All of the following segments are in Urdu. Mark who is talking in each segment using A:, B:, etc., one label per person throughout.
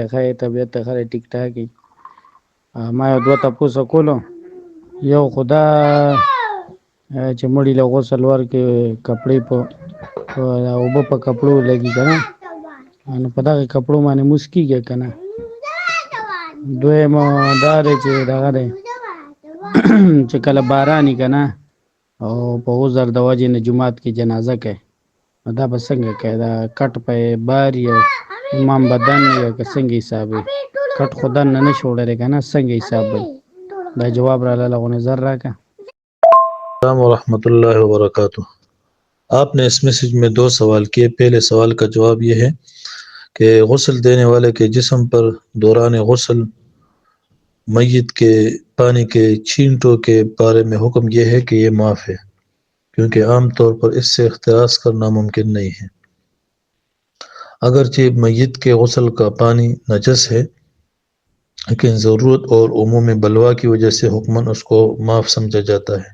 A: لخوا طبیعت خره ټیک ټاکي ما یو دوه تاسو کولو یو خدا چې مړی له غسل ورکې کپڑے په او په کپړو لګي کنه نو په دغه کپړو باندې مسکیږي کنه دویم دا دی چې دغه دی چې کله باراني کنه او په عذر د وجې نه جمعات کې جنازه کوي دا به څنګه کوي دا کټ په بار یا امام بدن یا څنګه حساب وي کټ خدا نه نشوړل کنه څنګه حساب وي دا جواب را لاله نظر راکا
B: السلام ورحمۃ اللہ وبرکاتہ۔ آپ نے اس میسج میں دو سوال کیے۔ پہلے سوال کا جواب یہ ہے کہ غسل دینے والے کے جسم پر دوران غسل میت کے پانی کے چھینٹوں کے بارے میں حکم یہ ہے کہ یہ معاف ہے، کیونکہ عام طور پر اس سے اختراس کرنا ممکن نہیں ہے۔ اگرچہ میت کے غسل کا پانی نجس ہے، لیکن ضرورت اور عموم بلوا کی وجہ سے حکماً اس کو معاف سمجھا جاتا ہے،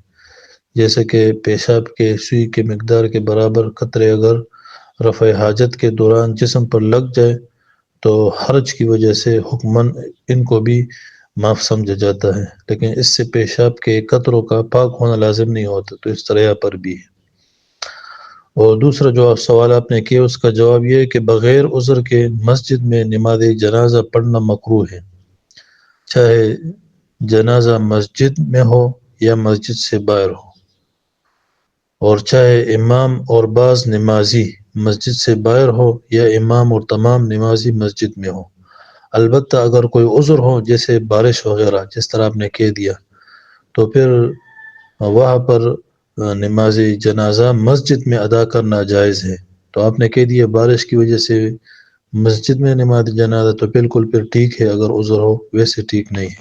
B: جیسے کہ پیشاب کے سوئی کے مقدار کے برابر قطرے اگر رفع حاجت کے دوران جسم پر لگ جائے تو حرج کی وجہ سے حکماً ان کو بھی معاف سمجھا جاتا ہے، لیکن اس سے پیشاب کے قطروں کا پاک ہونا لازم نہیں ہوتا، تو اس طرح پر بھی ہے۔ اور دوسرا جو سوال آپ نے کیا اس کا جواب یہ ہے کہ بغیر عذر کے مسجد میں نماز جنازہ پڑھنا مکروہ ہے، چاہے جنازہ مسجد میں ہو یا مسجد سے باہر ہو، اور چاہے امام اور بعض نمازی مسجد سے باہر ہو یا امام اور تمام نمازی مسجد میں ہو۔ البتہ اگر کوئی عذر ہو جیسے بارش وغیرہ جس طرح آپ نے کہہ دیا، تو پھر وہاں پر نماز جنازہ مسجد میں ادا کرنا جائز ہے۔ تو آپ نے کہہ دیا بارش کی وجہ سے مسجد میں نماز جنازہ، تو بالکل پھر ٹھیک ہے، اگر عذر ہو، ویسے ٹھیک نہیں ہے۔